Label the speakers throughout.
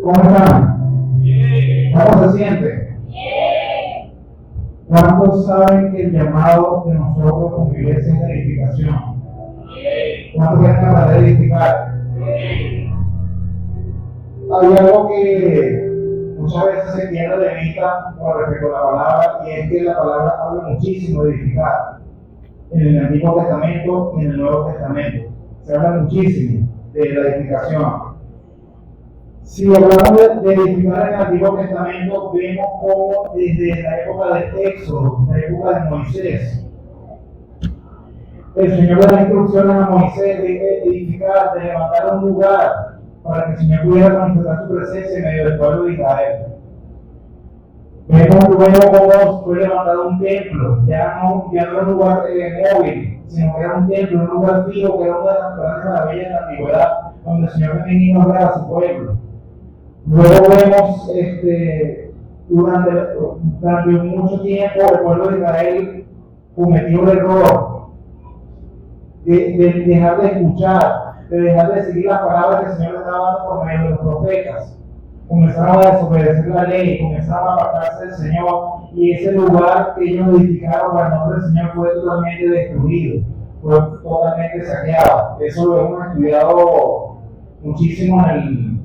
Speaker 1: ¿Cómo están? Bien. ¿Cómo se sienten? Bien. ¿Cuántos saben que el llamado de nosotros como iglesia es la edificación? Bien. ¿Cuántos quieren capaz de edificar? Bien. Hay algo que muchas veces se pierde de vista con respecto a la palabra, y es que la palabra habla muchísimo de edificar. En el Antiguo Testamento y en el Nuevo Testamento se habla muchísimo de la edificación. Si hablamos de edificar en el Antiguo Testamento, vemos cómo desde la época de Éxodo, la época de Moisés, el Señor le da instrucciones a Moisés de edificar, de levantar un lugar para que el Señor pudiera manifestar su presencia en medio del pueblo de Israel. Vemos luego cómo fue levantado un templo, ya no era un lugar móvil, sino que era un templo, un lugar fijo, que era una de las grandes maravillas de la antigüedad, donde el Señor venía a honrar a su pueblo. Luego vemos durante mucho tiempo el pueblo de Israel cometió el error de dejar de escuchar, de dejar de seguir las palabras que el Señor les estaba dando por medio de los profetas. Comenzaron a desobedecer la ley, comenzaron a apartarse del Señor, y ese lugar que ellos edificaron para el nombre del Señor fue totalmente destruido, fue totalmente saqueado. Eso lo hemos estudiado muchísimo en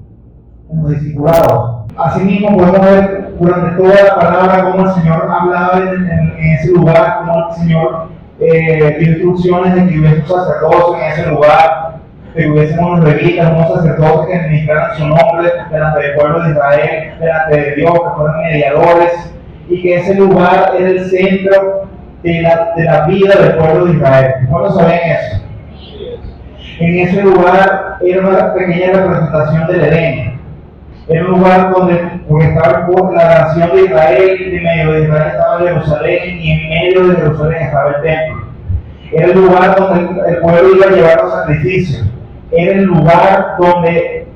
Speaker 1: los discipulados. Asimismo, podemos ver durante toda la palabra cómo el Señor hablaba en ese lugar, cómo el Señor dio instrucciones de que hubiese un sacerdocio en ese lugar, que hubiesen unos levitas, unos sacerdotes que administraran su nombre delante del pueblo de Israel, delante de Dios, que fueran mediadores, y que ese lugar era el centro de la vida del pueblo de Israel. ¿Cuántos saben eso? En ese lugar era una pequeña representación del Edén. Era un lugar porque estaba la nación de Israel, en medio de Israel estaba Jerusalén, y en medio de Jerusalén estaba el templo. Era el lugar donde el pueblo iba a llevar los sacrificios. Era el lugar donde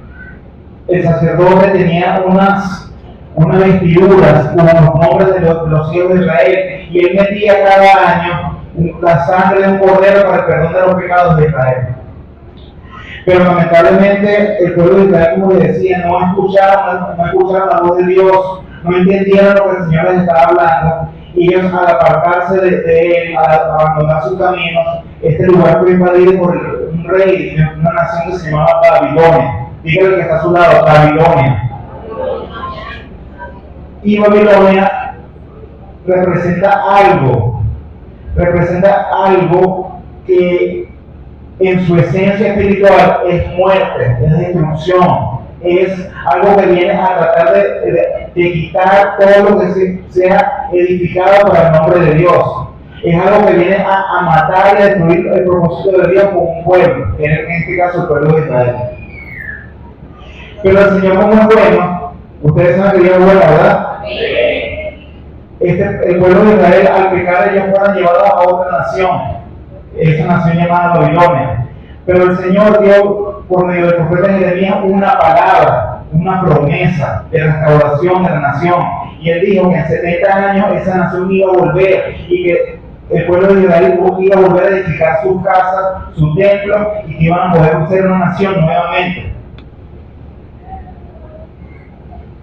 Speaker 1: el sacerdote tenía unas vestiduras con los nombres de los hijos de Israel, y él metía cada año la sangre de un cordero para el perdón de los pecados de Israel. Pero lamentablemente el pueblo de Israel, como les decía, no escucharon la voz de Dios, no entendieron lo que el Señor les estaba hablando, y ellos, al apartarse de él, al abandonar sus caminos, este lugar fue invadido por un rey de una nación que se llamaba Babilonia. Dígale que está a su lado, Babilonia. Y Babilonia representa algo que en su esencia espiritual es muerte, es destrucción, es algo que viene a tratar de quitar todo lo que sea edificado para el nombre de Dios. Es algo que viene a matar y a destruir el propósito de Dios con un pueblo, en este caso el pueblo de Israel. Pero el Señor, como es bueno, ustedes saben que Dios es bueno, ¿verdad? El pueblo de Israel, al pecar, ellos fueron llevados a otra nación, esa nación llamada Babilonia. Pero el Señor dio por medio del profeta Jeremías una palabra, una promesa de restauración de la nación. Y él dijo que en 70 años esa nación iba a volver, y que el pueblo de Israel iba a volver a edificar sus casas, su templo, y que iban a poder ser una nación nuevamente.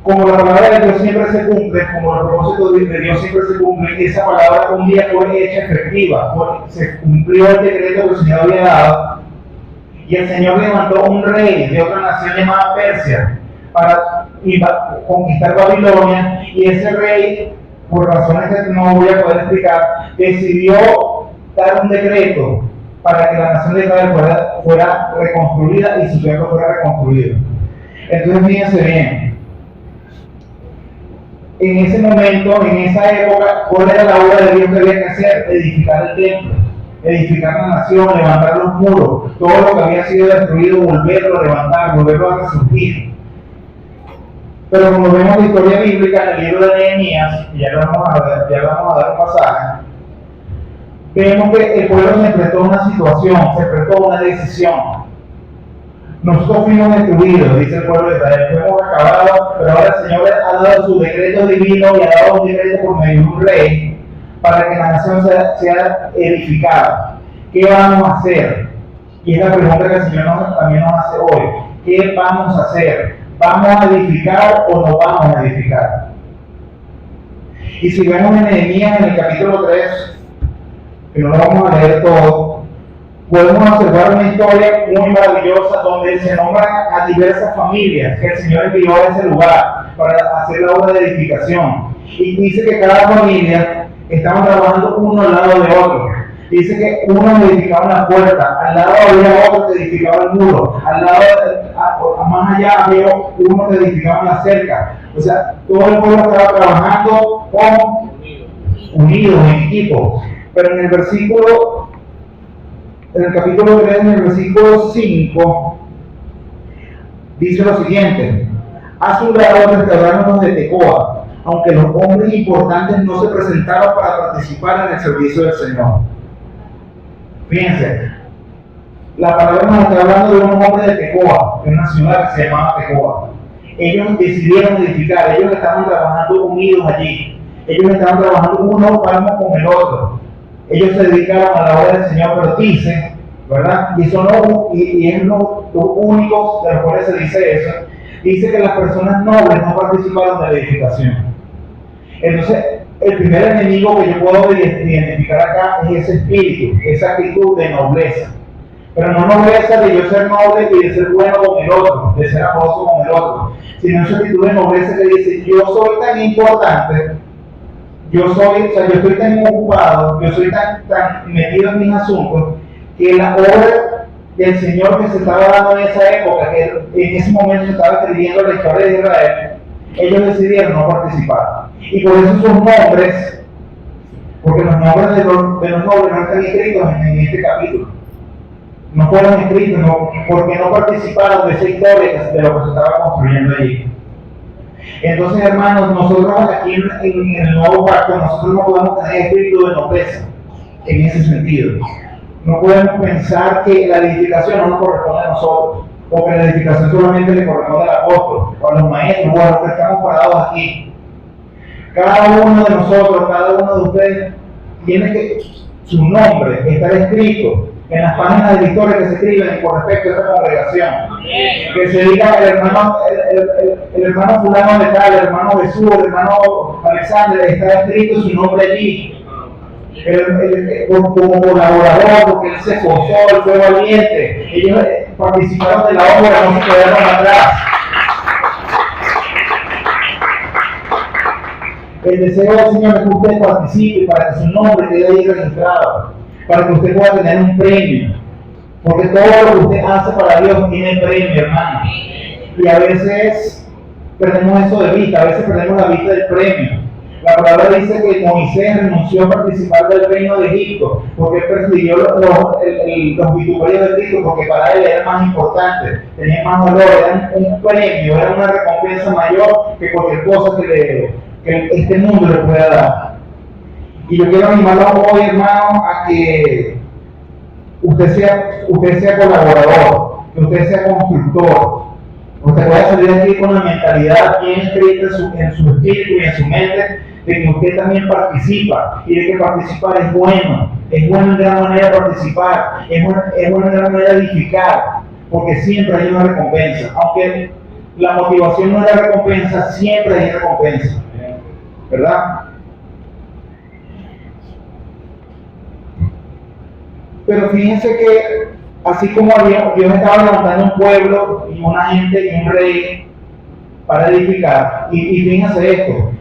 Speaker 1: Como la palabra de Dios siempre se cumple, como el propósito de Dios siempre se cumple, esa palabra un día fue hecha efectiva, se cumplió el decreto que el Señor había dado, y el Señor levantó un rey de otra nación llamada Persia para conquistar Babilonia, y ese rey, por razones que no voy a poder explicar, decidió dar un decreto para que la nación de Israel fuera reconstruida y su templo fuera reconstruido. Entonces, fíjense bien. En ese momento, en esa época, ¿cuál era la obra de Dios que había que hacer? Edificar el templo, edificar la nación, levantar los muros, todo lo que había sido destruido, volverlo a levantar, volverlo a resurgir. Pero como vemos la historia bíblica en el libro de Nehemías, y ya le vamos a dar un pasaje, vemos que el pueblo se enfrentó a una situación, se enfrentó a una decisión. Nosotros fuimos destruidos, dice el pueblo de Israel, fuimos acabados, pero ahora el Señor ha dado su decreto divino y ha dado un decreto por medio de un rey para que la nación sea edificada. ¿Qué vamos a hacer? Y es la pregunta que el Señor también nos hace hoy. ¿Qué vamos a hacer ¿vamos a edificar o no vamos a edificar? Y si vemos en Nehemías en el capítulo 3, que no lo vamos a leer todo, podemos observar una historia muy maravillosa donde se nombran a diversas familias que el Señor envió a ese lugar para hacer la obra de edificación. Y dice que cada familia estaba trabajando uno al lado de otro. Dice que uno edificaba la puerta, al lado había otro que edificaba el muro, al lado, más allá había uno que edificaba la cerca. O sea, todo el pueblo estaba trabajando unidos en equipo. Pero en el versículo, en el capítulo 3, en el versículo 5, dice lo siguiente: a su lado restauraron los de Tecoa, aunque los hombres importantes no se presentaron para participar en el servicio del Señor. Fíjense, la palabra nos está hablando de unos hombres de Tecoa, de una ciudad que se llamaba Tecoa. Ellos decidieron edificar, ellos estaban trabajando unidos allí, ellos estaban trabajando uno palmo con el otro. Ellos se dedicaron a la obra del Señor, pero dicen, ¿verdad? Y es los únicos de los cuales se dice eso. Dice que las personas nobles no participaron de la edificación. Entonces, el primer enemigo que yo puedo identificar acá es ese espíritu, esa actitud de nobleza. Pero no nobleza de yo ser noble y de ser bueno con el otro, de ser amoroso con el otro, sino esa actitud de nobleza que dice: yo soy tan importante, yo estoy tan ocupado, yo soy tan metido en mis asuntos, que la obra del Señor que se estaba dando en esa época, que en ese momento se estaba escribiendo la historia de Israel, ellos decidieron no participar. Y por eso sus nombres, porque los nombres de los nobles no están escritos en este capítulo, no fueron escritos, porque no participaron de esa historia de lo que se estaba construyendo allí. Entonces, hermanos, nosotros aquí en el nuevo pacto, nosotros no podemos tener espíritu de nobleza en ese sentido. No podemos pensar que la edificación no nos corresponde a nosotros, o que la edificación solamente le corresponde al apóstol, o a los maestros, o a los que estamos parados aquí. Cada uno de nosotros, cada uno de ustedes, tiene que su nombre estar escrito en las páginas de la historia que se escriben con respecto a esta congregación. Que se diga el hermano fulano de tal, el hermano Jesús, el hermano Alexander, está escrito su nombre allí. Como colaborador, porque él se esforzó, él fue valiente. Ellos participaron de la obra, no se quedaron atrás. El deseo del Señor es que usted participe para que su nombre quede ahí registrado, para que usted pueda tener un premio, porque todo lo que usted hace para Dios tiene premio, hermano. Y a veces perdemos eso de vista, a veces perdemos la vista del premio. La palabra dice que Moisés renunció a participar del reino de Egipto porque él prefirió los vituperios de Cristo, porque para él era más importante, tenía más valor, era un premio, era una recompensa mayor que cualquier cosa que este mundo le pueda dar. Y yo quiero animarlo hoy, hermano, a que usted sea colaborador, que usted sea constructor. Usted puede salir aquí con la mentalidad bien escrita en su espíritu y en su mente de que usted también participa, y de que participar es bueno en gran manera participar, es bueno en gran manera edificar, porque siempre hay una recompensa. Aunque la motivación no es la recompensa, siempre hay recompensa, ¿verdad? Pero fíjense que así como Dios estaba levantando un pueblo y una gente y un rey para edificar, y fíjense esto,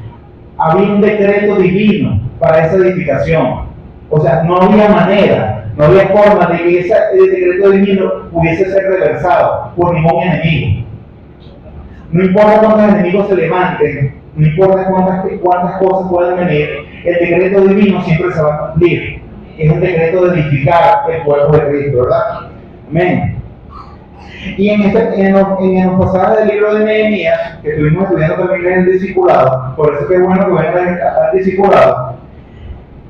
Speaker 1: había un decreto divino para esa edificación. O sea, no había manera, no había forma de que ese decreto divino pudiese ser reversado por ningún enemigo. No importa cuántos enemigos se levanten, no importa cuántas cosas puedan venir, el decreto divino siempre se va a cumplir. Es un decreto de edificar el cuerpo de Cristo, ¿verdad? Amén. Y en los pasajes del libro de Nehemías, que estuvimos estudiando también en el discipulado, por eso que es bueno que vengan al discipulado,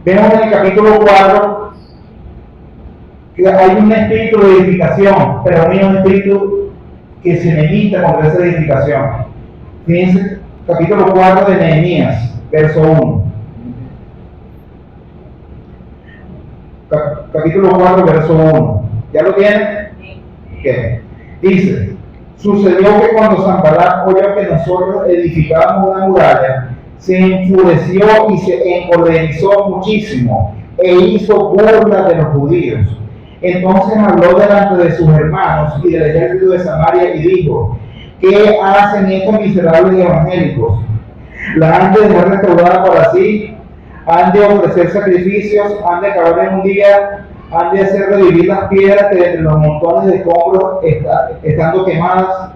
Speaker 1: vemos en el capítulo 4 que hay un espíritu de edificación, pero hay un espíritu que se medita contra esa edificación. Fíjense, capítulo 4 de Nehemías, verso 1. Capítulo 4, verso 1. ¿Ya lo tienen? ¿Qué? Dice: Sucedió que cuando Sanballat oyó que nosotros edificábamos una muralla, se enfureció y se encolerizó muchísimo e hizo burla de los judíos. Entonces habló delante de sus hermanos y del ejército de Samaria y dijo: ¿qué hacen estos miserables evangélicos? ¿La han de dejar restaurada para sí? ¿Han de ofrecer sacrificios? ¿Han de acabar en un día? ¿Han de hacer revivir las piedras que entre los montones de escombros estando quemadas?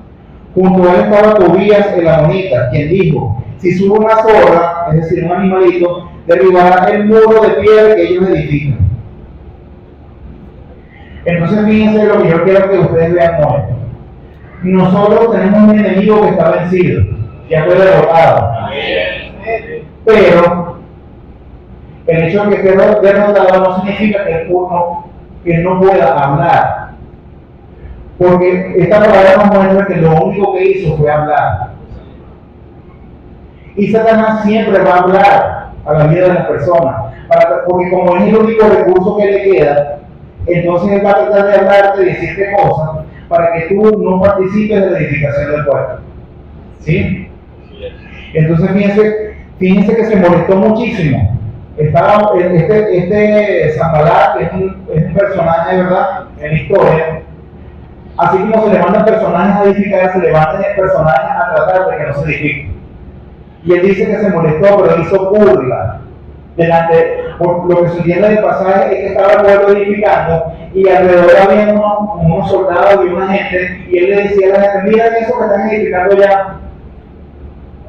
Speaker 1: Junto a él estaba Tobías el amonita, quien dijo: si sube una zorra, es decir, un animalito, derribará el muro de piedra que ellos edifican. Entonces fíjense lo que yo quiero que ustedes vean hoy. Nosotros tenemos un enemigo que está vencido, ya fue derrotado. Pero el hecho de que esté derrotado no significa que él no pueda hablar. Porque esta palabra nos muestra que lo único que hizo fue hablar. Y Satanás siempre va a hablar a la vida de las personas. Porque como es el único recurso que le queda, entonces él va a tratar de hablarte, de decirte cosas, para que tú no participes de la edificación del pueblo. ¿Sí? Entonces fíjense que se molestó muchísimo. Estaba este Sanballat, que es un personaje, ¿verdad?, en la historia. Así como se levantan personajes a edificar, se levantan personajes a tratar de que no se edifiquen. Y él dice que se molestó, pero hizo burla. Por lo que se entiende del pasaje es que estaba el pueblo edificando y alrededor había unos soldados y una gente, y él le decía a la gente: miren eso que están edificando ya.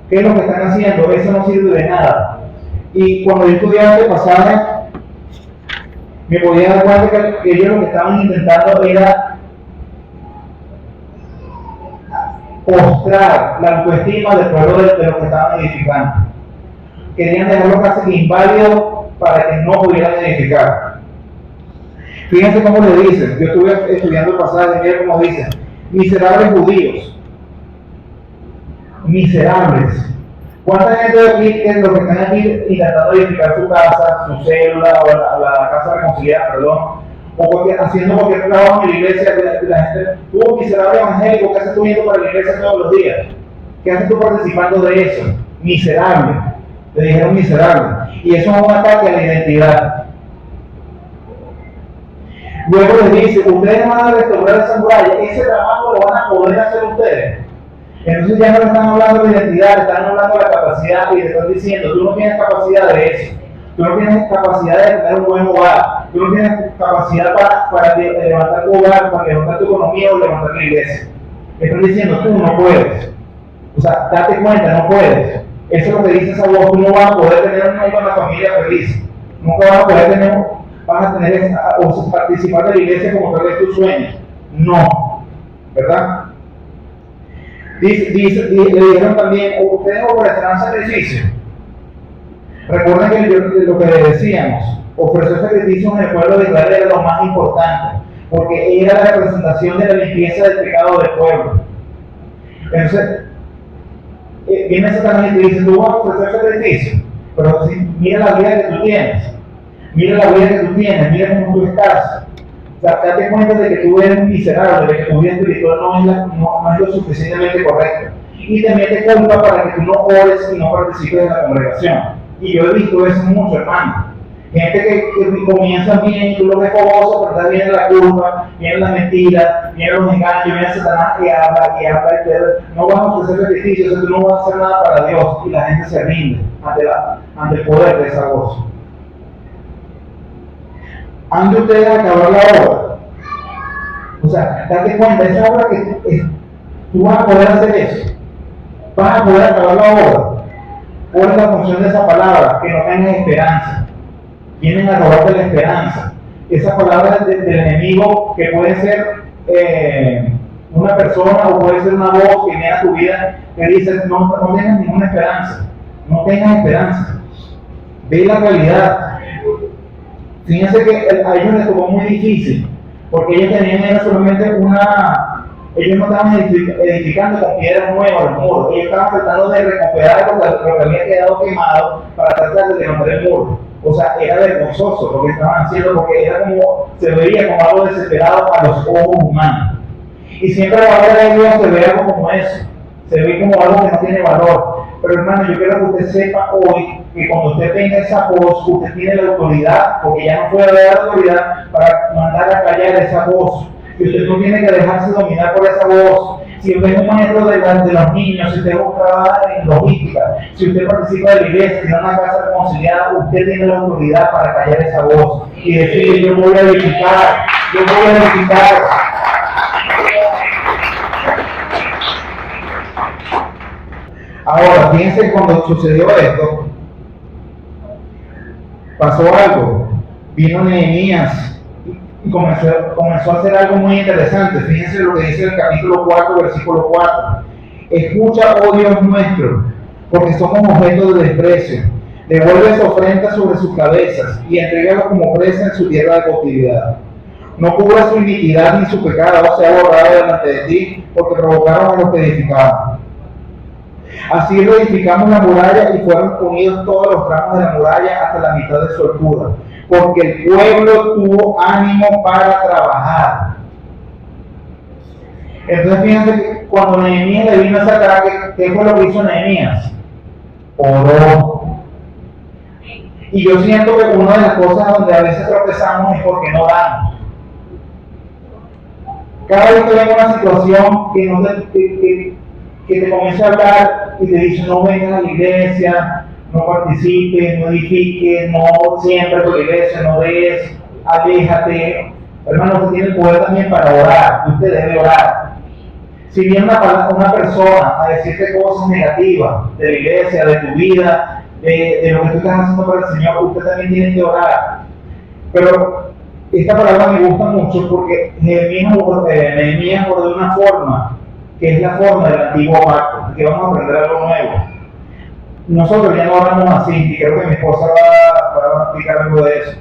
Speaker 1: ¿Qué es lo que están haciendo? Eso no sirve de nada. Y cuando yo estudiaba este pasaje, me podía dar cuenta que ellos lo que estaban intentando era postrar la autoestima del pueblo de lo que estaban edificando. Querían dejarlo casi inválido para que no pudieran edificar. Fíjense cómo le dicen. Yo estuve estudiando el pasaje, miren cómo dicen: miserables judíos. Miserables. ¿Cuánta gente de aquí, que los que están aquí intentando edificar su casa, su célula, o la casa reconciliada, perdón, o haciendo cualquier trabajo en la iglesia, la gente: tú, miserable evangélico, ¿qué haces tú yendo para la iglesia todos los días? ¿Qué haces tú participando de eso? Miserable. Le dijeron miserable. Y eso es un ataque a la identidad. Luego les dice: ustedes van a restaurar esa muralla, ese trabajo lo van a poder hacer ustedes. Entonces ya no le están hablando de identidad, le están hablando de la capacidad, y le están diciendo: tú no tienes capacidad de eso, tú no tienes capacidad de tener un buen hogar, tú no tienes capacidad para levantar tu hogar, para levantar tu economía o levantar la iglesia. Le están diciendo: tú no puedes. O sea, date cuenta, no puedes. Eso es lo que dice esa voz: tú no vas a poder tener una familia feliz, nunca vas a poder tener o participar de la iglesia como tal vez tú sueñas. No, ¿verdad? Le dijeron también: ustedes ofrecerán sacrificio. Recuerden que lo que decíamos, ofrecer sacrificios en el pueblo de Israel era lo más importante, porque era la representación de la limpieza del pecado del pueblo. Entonces, viene Satanás y te dice: tú vas a ofrecer sacrificio, pero mira la vida que tú tienes, mira la vida que tú tienes, mira cómo tú estás. O sea, date cuenta de que tú eres miserable, de que tu vida espiritual no es lo suficientemente correcta. Y te mete culpa para que tú no ores y no participes de la congregación. Y yo he visto eso mucho, hermano. Gente que comienza bien, tú lo ves fogoso, pero entonces viene la culpa, viene la mentira, viene los engaños, viene Satanás y habla, y no vas a ofrecer sacrificios, o sea, tú no vas a hacer nada para Dios, y la gente se rinde ante el poder de esa voz. Han de ustedes acabar la obra. O sea, date cuenta, esa obra que tú vas a poder hacer eso. Vas a poder acabar la obra. ¿Cuál es la función de esa palabra? Que no tengas esperanza. Vienen a robarte la esperanza. Esa palabra del enemigo, que puede ser una persona o puede ser una voz que viene a tu vida, que dice: no tengas ninguna esperanza. No tengas esperanza. Ve la realidad. Fíjense que a ellos les tocó muy difícil, porque ellos tenían solamente ellos no estaban edificando con piedras nuevas el muro, ellos estaban tratando de recuperar lo que había quedado quemado para tratar de levantar el muro. O sea, era vergonzoso lo que estaban haciendo, porque era se veía como algo desesperado a los ojos humanos. Y siempre la palabra de Dios se ve algo como eso, se ve como algo que no tiene valor. Pero hermano, yo quiero que usted sepa hoy que cuando usted tenga esa voz, usted tiene la autoridad, porque ya no puede haber autoridad para mandar a callar esa voz. Y usted no tiene que dejarse dominar por esa voz. Si usted es un maestro de los niños, si usted trabaja en logística, si usted participa de la iglesia, si no una casa reconciliada, usted tiene la autoridad para callar esa voz y decir: yo voy a edificar, yo voy a edificar. Ahora, fíjense, cuando sucedió esto, pasó algo. Vino Nehemías y comenzó a hacer algo muy interesante. Fíjense lo que dice el capítulo 4, versículo 4. Escucha, oh Dios nuestro, porque somos objeto de desprecio. Devuelve su ofrenda sobre sus cabezas y entrégalo como presa en su tierra de cautividad. No cubra su iniquidad ni su pecado sea borrado delante de ti, porque provocaron a los que edificaban. Así reedificamos la muralla y fueron unidos todos los tramos de la muralla hasta la mitad de su altura, porque el pueblo tuvo ánimo para trabajar. Entonces fíjense que cuando Nehemías le vino a sacar, ¿qué fue lo que hizo Nehemías? Oró. Y yo siento que una de las cosas donde a veces tropezamos es porque no oramos. Cada vez que venga una situación que te comienza a hablar y te dice: no vengas a la iglesia, no participes, no edifiques, no siempre por la iglesia, no des, aléjate. Hermano, usted tiene el poder también para orar, usted debe orar. Si viene una persona a decirte cosas negativas de la iglesia, de tu vida, de lo que tú estás haciendo para el Señor, usted también tiene que orar. Pero esta palabra me gusta mucho porque Nehemías oró de una forma que es la forma del antiguo pacto, que vamos a aprender algo nuevo. Nosotros ya no oramos así, y creo que mi esposa va a explicar algo de eso.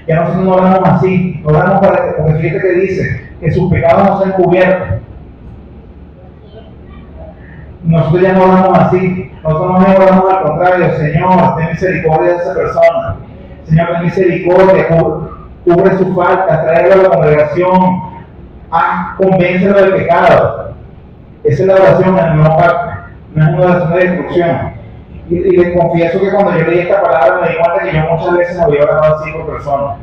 Speaker 1: Ya nosotros no oramos así, no oramos porque fíjate que dice que sus pecados no sean cubiertos. Nosotros ya no oramos así, nosotros no oramos al contrario: Señor, ten misericordia de esa persona. Señor, ten misericordia, cubre sus faltas, tráelo a la congregación, convéncelo del pecado. Esa es la oración en el nuevo pacto, no es una oración de destrucción. Y les confieso que cuando yo leí esta palabra me di cuenta que yo muchas veces había orado así por personas.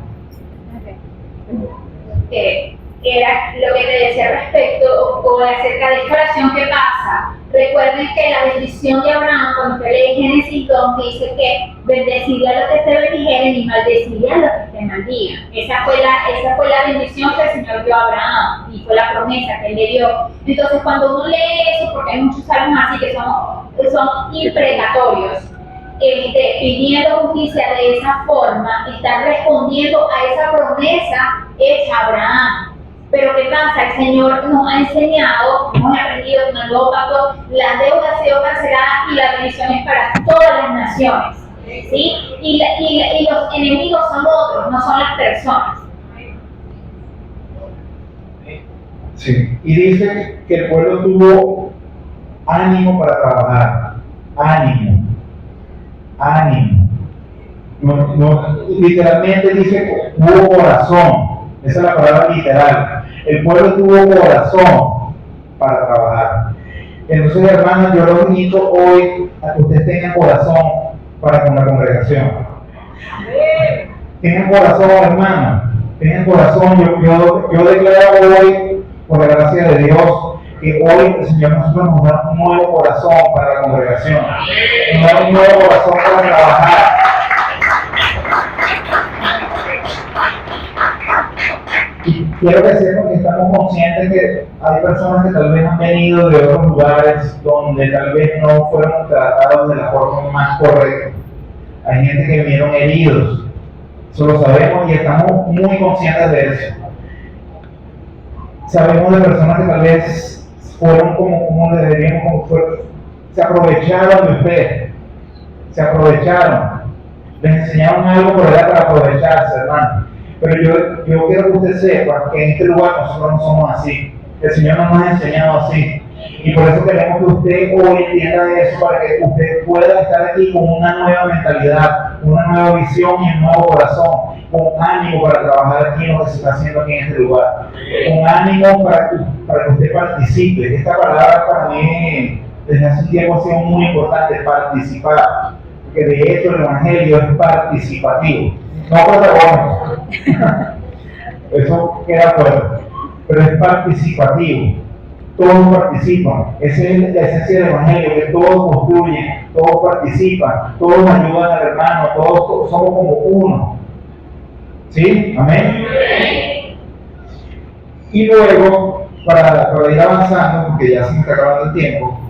Speaker 2: Era lo que te decía respecto o acerca de esta oración que pasa. Recuerden que la bendición de Abraham, cuando usted lee Génesis 2, dice que bendeciría a los que te bendijeren y maldeciría a los que te maldigan. Esa fue la bendición que el Señor dio a Abraham y fue la promesa que él le dio. Entonces, cuando uno lee eso, porque hay muchos salmos así que son imprecatorios, pidiendo justicia de esa forma, están respondiendo a esa promesa hecha a Abraham. Pero ¿qué pasa? El Señor nos ha enseñado, hemos aprendido en el nuevo pacto, la deuda ha sido cancelada y la bendición es para todas las naciones. ¿Sí? Y los enemigos son otros, no son las personas.
Speaker 1: Sí. Y dice que el pueblo tuvo ánimo para trabajar. Ánimo. Literalmente dice que hubo corazón. Esa es la palabra literal. El pueblo tuvo corazón para trabajar. Entonces, hermanos, yo los invito hoy a que ustedes tengan corazón para con la congregación. Tengan corazón, hermanos. Tengan corazón. Yo declaro hoy, por la gracia de Dios, que hoy el Señor nos da un nuevo corazón para la congregación. Nos da un nuevo corazón para trabajar. Y quiero que sepan que estamos conscientes que hay personas que tal vez han venido de otros lugares donde tal vez no fueron tratados de la forma más correcta. Hay gente que vinieron heridos, eso lo sabemos y estamos muy conscientes de eso. Sabemos de personas que tal vez fueron como le diríamos, se aprovecharon de usted, se aprovecharon, les enseñaron algo, pero era para aprovecharse, hermano. Pero yo quiero que usted sepa que en este lugar nosotros no somos así. El Señor no nos ha enseñado así. Y por eso queremos que usted hoy entienda eso, para que usted pueda estar aquí con una nueva mentalidad, una nueva visión y un nuevo corazón. con ánimo para trabajar aquí en lo que se está haciendo aquí en este lugar, con ánimo para que usted participe. Esta palabra para mí desde hace un tiempo ha sido muy importante, participar, porque de hecho el Evangelio es participativo, no protagónico. Eso queda fuerte, pero es participativo. Todos participan. Esa es la esencia del Evangelio, que todos construyen, todos participan, todos ayudan al hermano, todos somos como uno. ¿Sí? Amén. Y luego, para ir avanzando, porque ya se me está acabando el tiempo,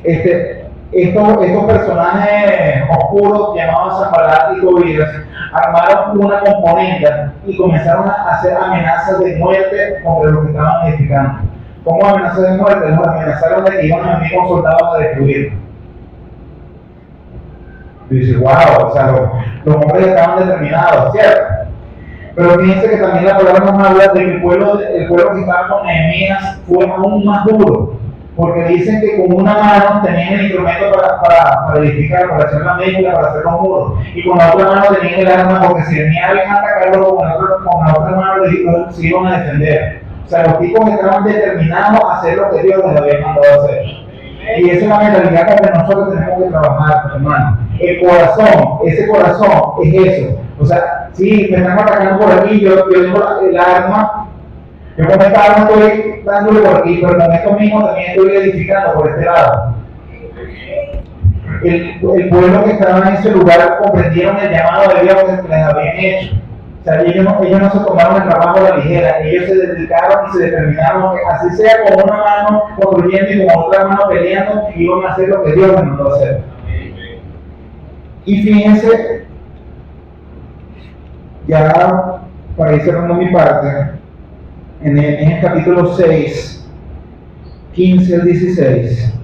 Speaker 1: estos personajes oscuros llamados Sanbalat y Tobías armaron una componenda y comenzaron a hacer amenazas de muerte contra los que estaban edificando. ¿Cómo amenazas de muerte? Los amenazaron de que iban a venir con soldados a destruir. Y dice, wow, o sea, los hombres estaban determinados, ¿cierto? Pero fíjense que también la palabra nos habla de que el pueblo que estaba con Nehemías fue aún más duro, porque dicen que con una mano tenían el instrumento para edificar, para hacer la mezcla, para hacer los muros, y con la otra mano tenían el arma, porque si venía alguien a atacarlo, con la otra mano se iban a defender. O sea, los tipos estaban determinados a hacer lo que Dios les había mandado a hacer. Y esa es la mentalidad con que nosotros tenemos que trabajar, hermano. El corazón, ese corazón es eso. O sea, si me están atacando por aquí, yo tengo el arma, yo con esta arma estoy dándole por aquí, pero con esto mismo también estoy edificando por este lado. El pueblo que estaba en ese lugar comprendieron el llamado de Dios que les habían hecho. O sea, ellos no se tomaron el trabajo a la ligera, ellos se dedicaron y se determinaron que así sea con una mano construyendo y con otra mano peleando, iban a hacer lo que Dios les mandó a hacer. Y fíjense, ya para ir cerrando mi parte, en el capítulo 6, 15 al 16,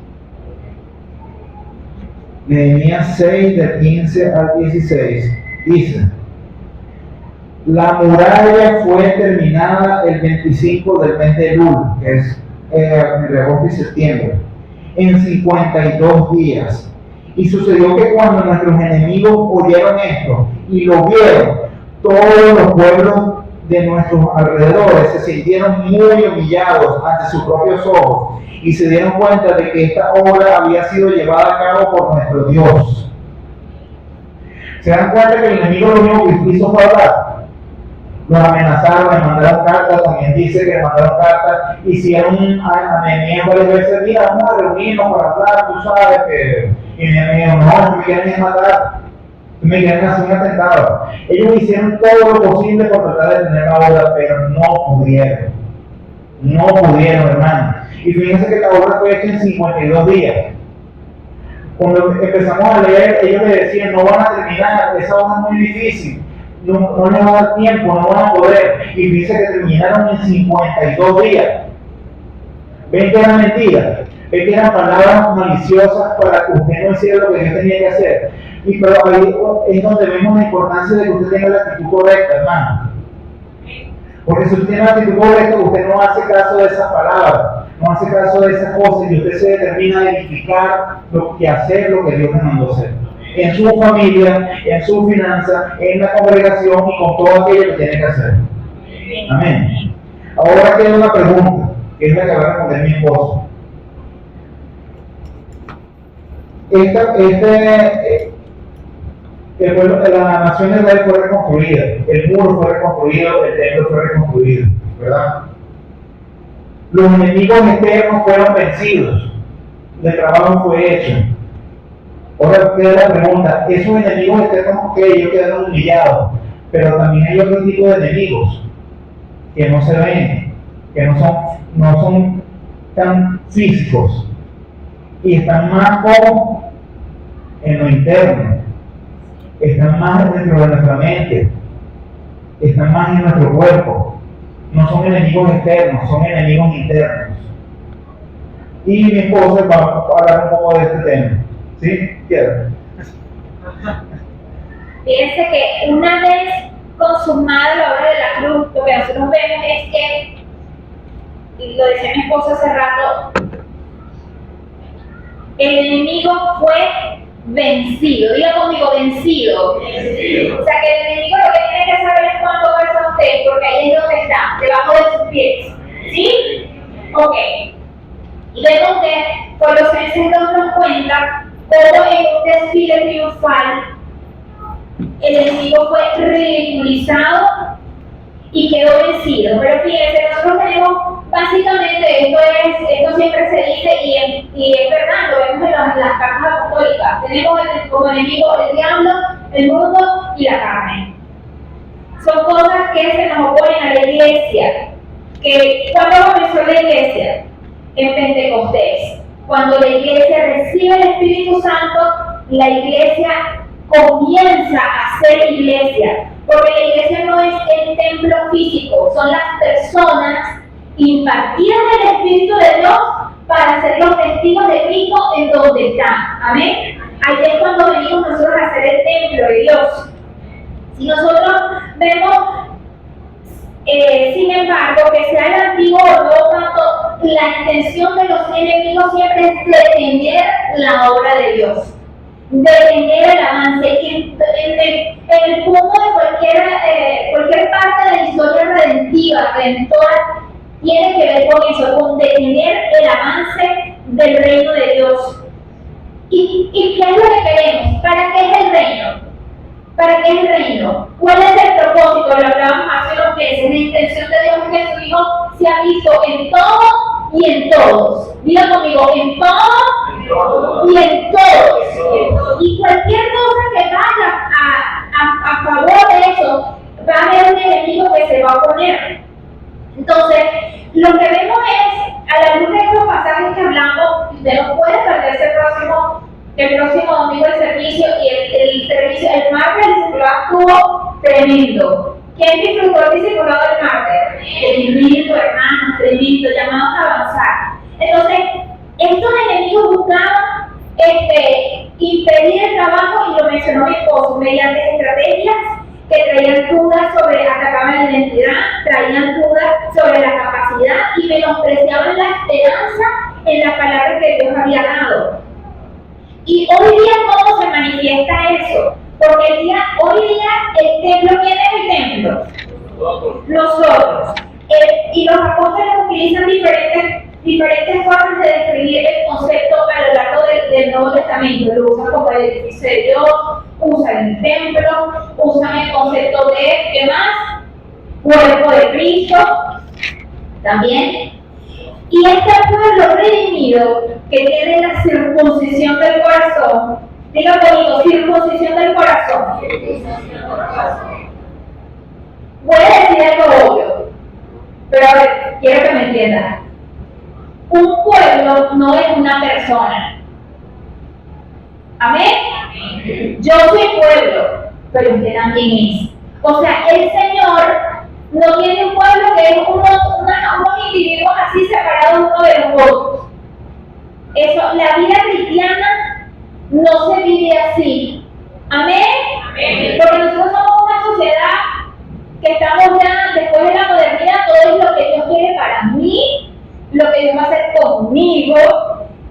Speaker 1: Nehemías 6, del 15 al 16, dice: la muralla fue terminada el 25 del mes de Elul, que es entre agosto y septiembre, en 52 días. Y sucedió que cuando nuestros enemigos oyeron esto y lo vieron, todos los pueblos de nuestros alrededores se sintieron muy humillados ante sus propios ojos y se dieron cuenta de que esta obra había sido llevada a cabo por nuestro Dios. ¿Se dan cuenta que el enemigo lo único que hizo fue hablar? Los amenazaron, les mandaron cartas, también dice que les mandaron cartas, hicieron a Nehemías varias veces, mira, vamos a reunirnos para hablar, tú sabes que... Y Nehemías, no me quieren matar, me quieren hacer un atentado. Ellos hicieron todo lo posible por tratar de detener la obra, pero no pudieron. No pudieron, hermano. Y fíjense que la obra fue hecha en 52 días. Cuando empezamos a leer, ellos le decían, no van a terminar, esa obra es muy difícil. No les va a dar tiempo, no van a poder. Y dice que terminaron en 52 días. ¿Ven que era mentira? ¿Ven que eran palabras maliciosas para que usted no hiciera lo que Dios tenía que hacer? Pero ahí es donde vemos la importancia de que usted tenga la actitud correcta, hermano. Porque si usted tiene la actitud correcta, usted no hace caso de esas palabras, no hace caso de esas cosas, y usted se determina a edificar hacer lo que Dios le mandó hacer. En su familia, en su finanza, en la congregación y con todo aquello que tiene que hacer. Amén. Ahora queda una pregunta, que es la que va a responder mi esposo. La nación de Israel fue reconstruida, el muro fue reconstruido, el templo fue reconstruido, ¿verdad? Los enemigos externos fueron vencidos, el trabajo fue hecho. Ahora queda la pregunta, esos enemigos externos que ellos quedaron humillados, pero también hay otro tipo de enemigos que no se ven, que no son tan físicos y están más como en lo interno, están más dentro de nuestra mente, están más en nuestro cuerpo. No son enemigos externos, son enemigos internos. Y mi esposa va a hablar un poco de este tema. ¿Sí? ¿Quiero?
Speaker 2: Fíjense que una vez consumada la obra de la cruz, lo que nosotros vemos es que, y lo decía mi esposa hace rato, el enemigo fue vencido. Diga conmigo, vencido. O sea que el enemigo lo que tiene que saber es cuánto pesa usted, porque ahí es donde está, debajo de sus pies. ¿Sí? Ok. Y vemos que Colosenses 2 nos cuenta cómo en un desfile triunfal el enemigo fue ridiculizado y quedó vencido. Pero fíjense, nosotros tenemos, básicamente, esto siempre se dice y es verdad, lo vemos en las cartas apostólicas. Tenemos como enemigo el diablo, el mundo y la carne. Son cosas que se nos oponen a la iglesia. ¿Cuándo comenzó la iglesia? En Pentecostés. Cuando la iglesia recibe el Espíritu Santo, la iglesia comienza a ser iglesia. Porque la iglesia no es el templo físico, son las personas impartidas del Espíritu de Dios para ser los testigos de Cristo en donde están. Amén. Ahí es cuando venimos nosotros a ser el templo de Dios. Si nosotros vemos, sin embargo, que sea el antiguo o nuevo pacto, la intención de los enemigos siempre es detener la obra de Dios, detener el avance. Y en el punto de cualquier parte de la historia redentora, tiene que ver con eso, con detener el avance del reino de Dios. ¿Y qué es lo que queremos? ¿Para qué es el reino? ¿Para qué es el reino? ¿Cuál es el propósito? Lo hablábamos hace unos meses. La intención de Dios es que su Hijo se ha visto en todo y en todos. Diga conmigo, en todo y en todos. Y cualquier cosa que vaya a favor de eso, va a haber un enemigo que se va a oponer. Entonces, lo que vemos es, a la luz de estos pasajes que hablamos, usted no puede perderse el próximo domingo el servicio, y el martes el discipulado estuvo tremendo. ¿Quién disfrutó el discipulado del martes? Tremendo, hermanos, tremendo, llamados a avanzar. Entonces, estos enemigos buscaban impedir el trabajo, y lo mencionó mi esposo, mediante estrategias que traían dudas atacaban la identidad, traían dudas sobre la capacidad y menospreciaban la esperanza en las palabras que Dios había dado. Y hoy día, ¿cómo se manifiesta eso? Porque hoy día el templo, ¿quién es el templo? Nosotros. Y los apóstoles utilizan diferentes formas de describir el concepto a lo largo del Nuevo Testamento. Lo usan como el edificio de Dios, usan el templo, usan el concepto de, ¿qué más? Cuerpo de Cristo, también. Y este pueblo redimido, que tiene la circuncisión del corazón, diga conmigo, circuncisión del corazón. Voy a decir algo obvio, pero a ver, quiero que me entiendan. Un pueblo no es una persona. ¿Amén? Yo soy pueblo, pero usted también es. O sea, el Señor no tiene un pueblo que es unos individuos así separados uno de los otros. Eso, la vida cristiana no se vive así. ¿Amén? Amén. Porque nosotros somos una sociedad que estamos ya, después de la modernidad, todo es lo que Dios quiere para mí, lo que Dios va a hacer conmigo.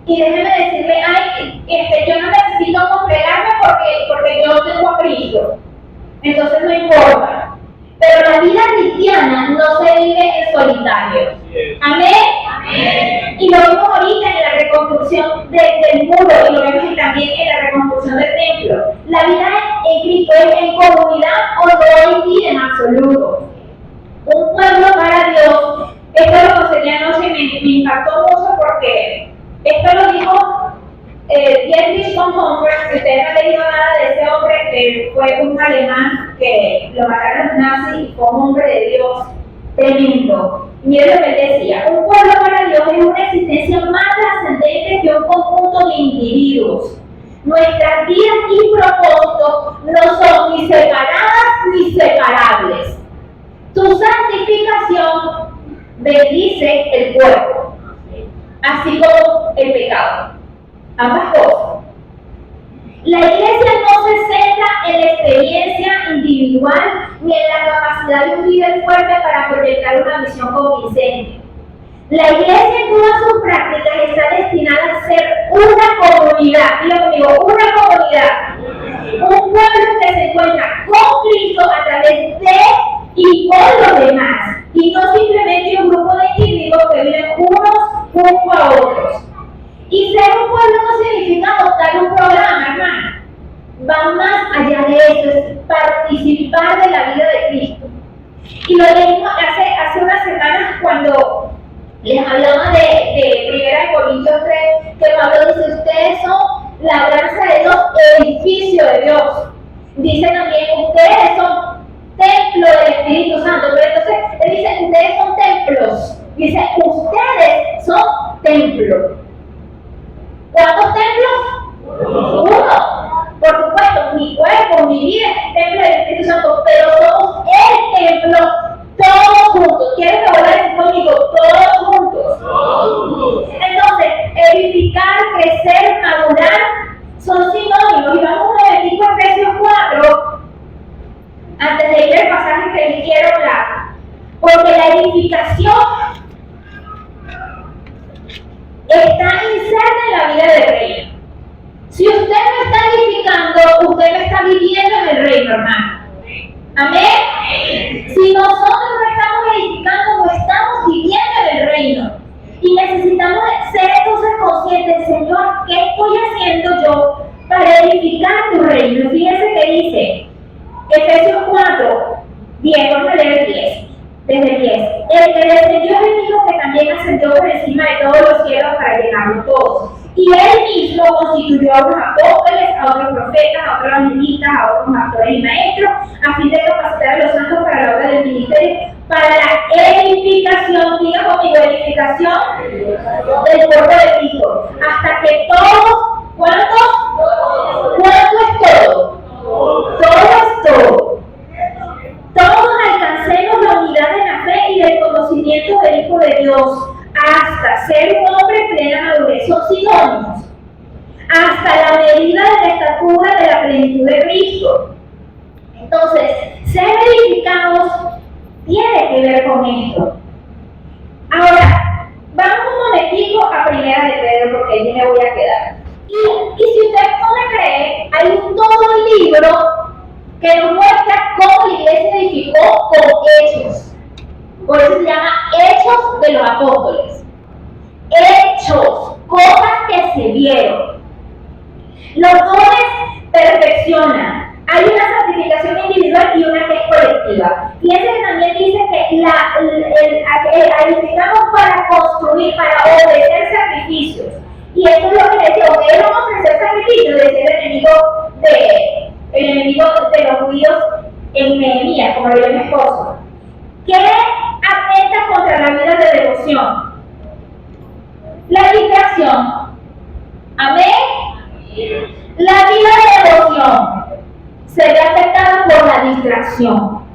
Speaker 2: Y déjeme decirle, yo no necesito congregarme porque yo tengo a Cristo. Entonces no importa. Pero la vida cristiana no se vive en solitario. ¿Amén? Amén. Y lo vemos ahorita en la reconstrucción del muro, y lo vemos también en la reconstrucción del templo. La vida en Cristo es en comunidad, o no hay vida en absoluto. Un pueblo para Dios. Esto lo conseguí anoche y me impactó mucho, porque esto lo dijo Dietrich Bonhoeffer. Si ustedes no han leído nada de ese hombre, que fue un alemán que lo mataron los nazis y fue un hombre de Dios tremendo. Y él lo que decía: un pueblo para Dios es una existencia más trascendente que un conjunto de individuos. Nuestras vidas y propósitos no son ni separadas ni separables. Tu santificación bendice el cuerpo, así como el pecado. Ambas cosas. La iglesia no se centra en la experiencia individual ni en la capacidad de un líder fuerte para proyectar una misión convincente. La iglesia en todas sus prácticas está destinada a ser una comunidad. Diga conmigo, una comunidad. Un pueblo que se encuentra con Cristo a través de y con los demás. Y no simplemente un grupo de individuos que viven unos junto a otros. Y ser un pueblo no significa adoptar un programa, hermano. Va más allá de eso, es participar de la vida de Cristo. Y lo leímos hace unas semanas cuando les hablaba de 1 Corintios 3, que Pablo dice, ustedes son labranza de Dios, edificio de Dios. Dice también, ustedes son templo del Espíritu Santo. Pero entonces, él dice, ustedes son templos. Dice, ustedes son templos. ¿Cuántos templos? Uno. Por supuesto, mi cuerpo, mi vida es templo del Espíritu Santo, pero somos el templo todos juntos. ¿Quieres que vuelva a decir conmigo? Todos juntos. Entonces, edificar, crecer, madurar son sinónimos. Y vamos a ver en Efesios 4, antes de ir al pasaje que les quiero hablar. Porque la edificación está inserta en la vida del reino. Si usted no está edificando, usted no está viviendo en el reino, hermano. Amén. Si nosotros no estamos edificando, no estamos viviendo en el reino. Y necesitamos ser entonces conscientes, Señor, ¿qué estoy haciendo yo para edificar tu reino? Fíjense que dice, Efesios 4, 10, vamos a leer 10. Desde 10. El que descendió es el mismo que también ascendió por encima de todos los cielos para llenarlos todos. Y él mismo constituyó a unos apóstoles, a otros profetas, a otros evangelistas, a otros pastores y maestros, a fin de capacitar a los santos para la obra del ministerio, para la edificación, diga conmigo, edificación del cuerpo de Cristo, hasta que todos, ¿cuántos? ¿Cuánto es todo? Todo es todo. Todos alcancemos la unidad de la fe y del conocimiento del Hijo de Dios, hasta ser un hombre en plena madurez. Son sinónimos. Hasta la medida de la estatura de la plenitud de Cristo. Entonces, ser edificados tiene que ver con esto. Ahora, vamos un momentico a Primera de Pedro, porque allí me voy a quedar. Y si usted no me cree, hay todo un libro que nos muestra cómo la iglesia edificó con hechos. Por eso se llama Hechos de los Apóstoles. Hechos, cosas que se vieron. Los dones perfeccionan. Hay una santificación individual y una que es colectiva. Fíjense que también dice que edificamos para construir, para ofrecer sacrificios. Y esto es lo que decía, ustedes van a ofrecer sacrificios, decía el enemigo de los judíos en Nehemías, como lo dijo mi esposo. ¿Qué atenta contra la vida de devoción? La distracción. Amén. La vida de devoción se ve afectada por la distracción.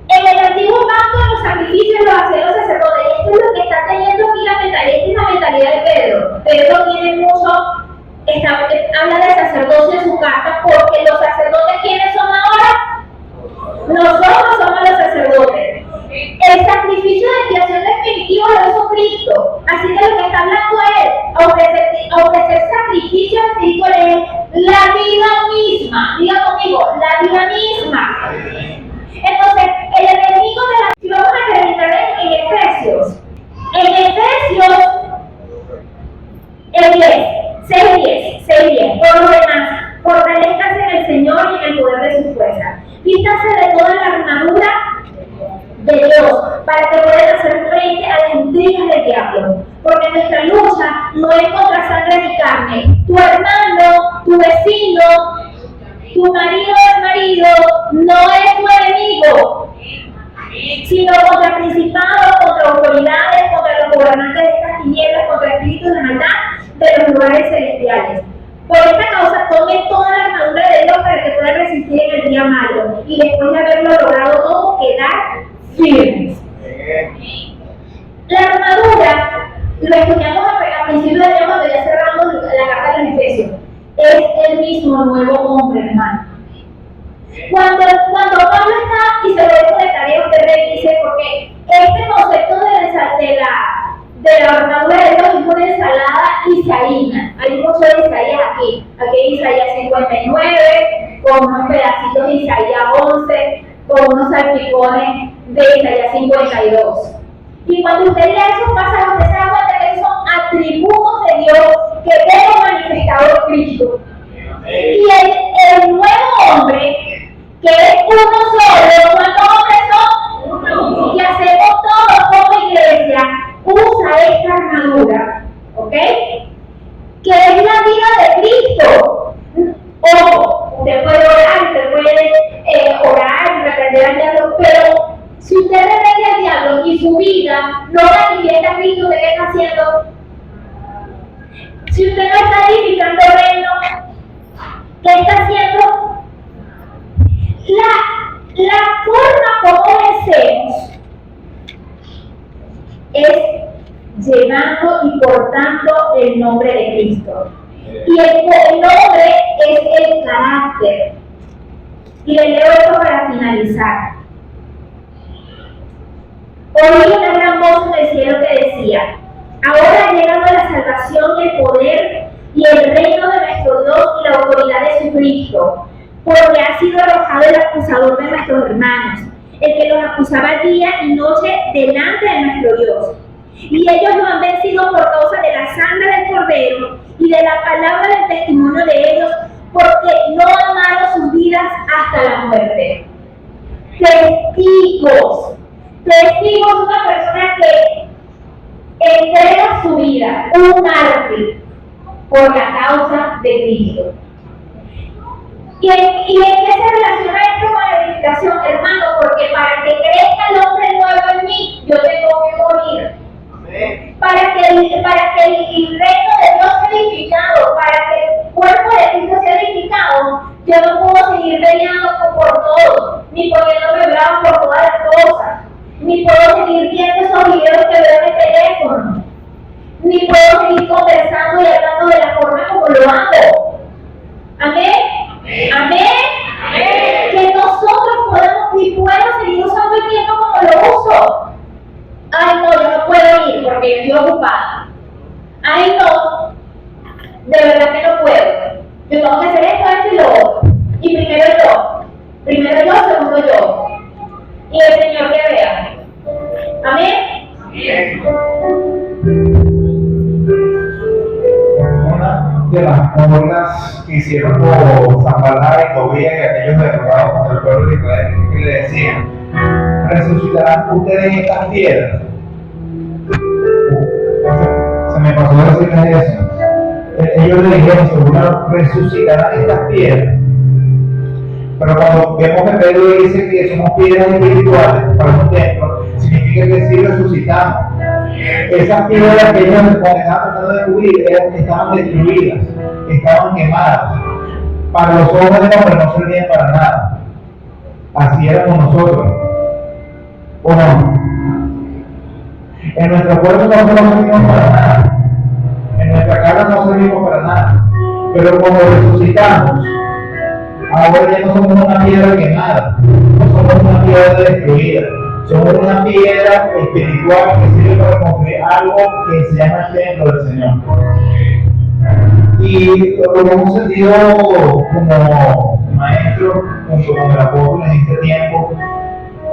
Speaker 2: En el antiguo pacto de los sacrificios los hacían los sacerdotes. Esto es lo que está teniendo aquí la mentalidad, esta es la mentalidad de Pedro. Pedro tiene mucho, habla de sacerdocio en su carta, porque los sacerdotes, ¿quiénes son ahora? Nosotros somos los sacerdotes. El sacrificio de expiación definitivo lo hizo Cristo. Así que lo que está hablando él, ofrecer sacrificios espirituales es la vida misma. Diga conmigo, la vida misma. Entonces, el enemigo de la... Si vamos a terminar en Efesios. En Efesios, el 6:10. Por lo demás, fortalezcase en el Señor y en el poder de su fuerza. Vístase de toda la armadura de Dios, para que puedan hacer frente a las intrigas del diablo. Porque nuestra lucha no es contra sangre ni carne. Tu hermano, tu vecino, tu marido no es tu enemigo, sino contra principados, contra autoridades, contra los gobernantes de estas tinieblas, contra espíritus de maldad de los lugares celestiales. Por esta causa, tomen toda la armadura de Dios para que puedan resistir en el día malo y después de haberlo logrado todo, quedar firmes. La armadura, lo estudiamos a principio de año cuando ya cerramos la carta de los Efesios, es el mismo nuevo hombre, hermano. Cuando Pablo está, y se lo dejo de tarea, usted me dice, porque este concepto de de la armadura de Dios es una ensalada isaína. Hay mucho de Isaías aquí. Aquí hay Isaías 59, con unos pedacitos de Isaías 11, con unos salpicones de Isaías 52. Y cuando usted lee esos pasajes, usted se da cuenta que son atributos de Dios que quedan manifestados en Cristo. Y el nuevo hombre, que es uno solo, ¿cuántos hombres son? Y hacemos todos como iglesia, usa esta armadura, ¿ok? Que es la vida de Cristo. Ojo, usted puede orar, usted puede orar y reprender al diablo, pero si usted reprende al diablo y su vida no manifiesta a Cristo, ¿usted qué está haciendo? Si usted no está edificando el reino, ¿qué está haciendo? La forma como vencemos es llevando y portando el nombre de Cristo. Y el nombre es el carácter. Y le leo esto para finalizar. Oí una gran voz en el cielo que decía: ahora ha llegado la salvación y el poder y el reino de nuestro Dios y la autoridad de su Cristo, porque ha sido arrojado el acusador de nuestros hermanos, el que los acusaba día y noche delante de nuestro Dios. Y ellos lo han vencido por causa de la sangre del Cordero y de la palabra del testimonio de ellos, porque no amaron sus vidas hasta la muerte. Testigos. Testigos es una persona que entrega su vida, un mártir, por la causa de Cristo. ¿Y en qué se relaciona esto con la edificación, hermano? Porque para que crezca el hombre nuevo en mí, yo tengo que morir. Para que el reino de Dios sea edificado, para que el cuerpo de Cristo sea edificado, yo no puedo seguir peleando por todo, ni poniéndome bravo por todas las cosas, ni puedo seguir viendo esos videos que veo en el teléfono, ni puedo seguir conversando y hablando de la forma como lo hago. Amén. Amén. Que nosotros podemos y puedo seguir usando el tiempo como lo uso. Ay, no, yo no puedo ir porque estoy ocupada. Ay, no, de verdad que no puedo. Yo tengo que hacer esto y lo otro. Y primero yo, segundo yo. Y el Señor que vea. Amén.
Speaker 1: Una de las obras que hicieron por Sanballat y Tobías y aquellos derrotados contra el pueblo de Israel, que le decían: ¿resucitarán ustedes estas piedras? Se me pasó a decirles eso. Ellos le dijeron: seguro resucitarán estas piedras. Pero cuando vemos que Pedro dice que somos piedras espirituales para un templo, significa que sí resucitamos. Esas piedras que ellos estaban tratando de cubrir estaban destruidas, estaban quemadas. Para los ojos del hombre no servían para nada. Así éramos nosotros. ¿O no? En nuestro cuerpo no servimos para nada. En nuestra cara no servimos para nada. Pero cuando resucitamos, ahora ya no somos una piedra quemada, no somos una piedra destruida, somos una piedra espiritual que sirve para construir algo que se llama el templo del Señor. Y lo que hemos sentido como maestros junto con el apóstol en este tiempo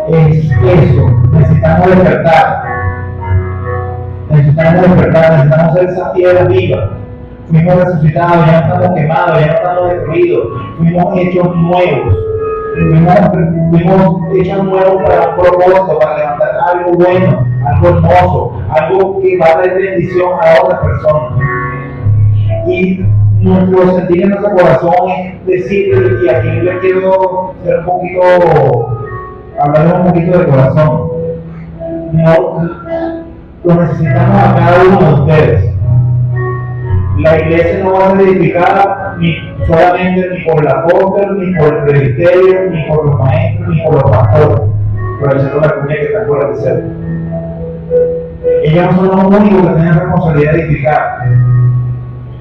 Speaker 1: es eso: necesitamos despertar, necesitamos ser esa piedra viva. Fuimos resucitados, ya no estamos quemados, ya no estamos destruidos, fuimos hechos nuevos, fuimos hechos nuevos para un propósito, para levantar algo bueno, algo hermoso, algo que va a dar bendición a otras personas. Y nuestro sentir en nuestro corazón es decir, y aquí les quiero ser hablar un poquito de corazón. No, lo necesitamos a cada uno de ustedes. La iglesia no va a ser edificada solamente ni por el apóstol, ni por el presbiterio, ni por los maestros, ni por los pastores, por el centro de la comunidad que está fuera de ser. Ellos no son los únicos que tienen responsabilidad de edificar.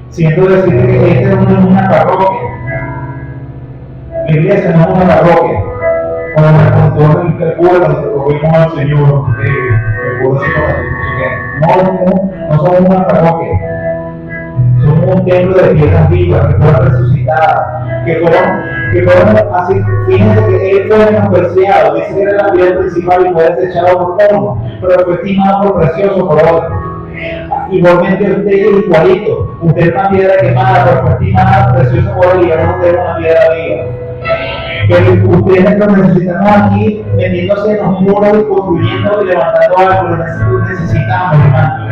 Speaker 1: Siento decirte que esta no es una parroquia. La iglesia no es una parroquia. Como me contó el cura cuando se lo vimos al Señor, el cura no, somos una parroquia, somos un templo de piedras vivas que fueron resucitadas, que fueron así. Fíjense que él fue menospreciado, dice que era la piedra principal y fue desechado por todos, pero fue estimado por precioso por otro. Igualmente usted es igualito, usted es una piedra quemada, pero fue estimada preciosa por él y ahora usted es una piedra viva. Pero ustedes lo necesitamos aquí, metiéndose en los muros y construyendo y levantando algo. Lo necesitamos, hermano.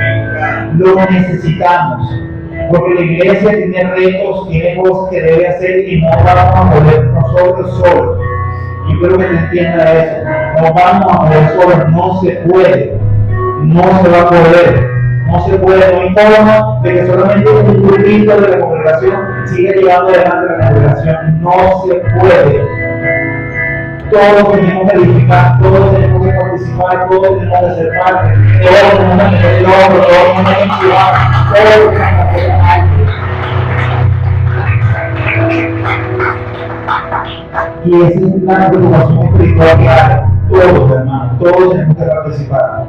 Speaker 1: Lo necesitamos. Porque la iglesia tiene retos, tiene cosas que debe hacer y no vamos a poder nosotros solos. Yo quiero que te entienda eso. No vamos a poder solos, no se puede. No se va a poder. No se puede, no hay forma de que solamente un grupito de la congregación siga llevando adelante la congregación. No se puede. Todos tenemos que edificar, todos tenemos que participar, todos tenemos que ser parte, todos tenemos que meter el hombro, todos tenemos que empujar, todos tenemos que hacer algo. Y esa es la preocupación espiritual que hay. Todos, hermanos, todos tenemos que participar.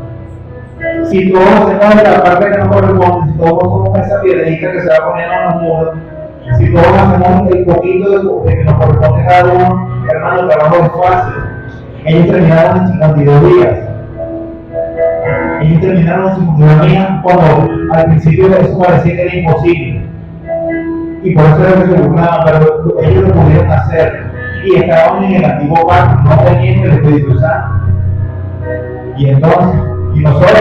Speaker 1: Si todos hacemos la parte que nos corresponde, si todos somos esa piedrita que se va poniendo en los muros, si todos hacemos el poquito de que nos corresponde cada uno, hermano, el trabajo es fácil. Ellos terminaron en 52 días. Ellos terminaron en 52 días cuando al principio eso parecía que era imposible. Y por eso era que se burlaban, pero ellos lo pudieron hacer. Y estaban en el antiguo pacto, no tenían el Espíritu Santo. Y entonces, y nosotros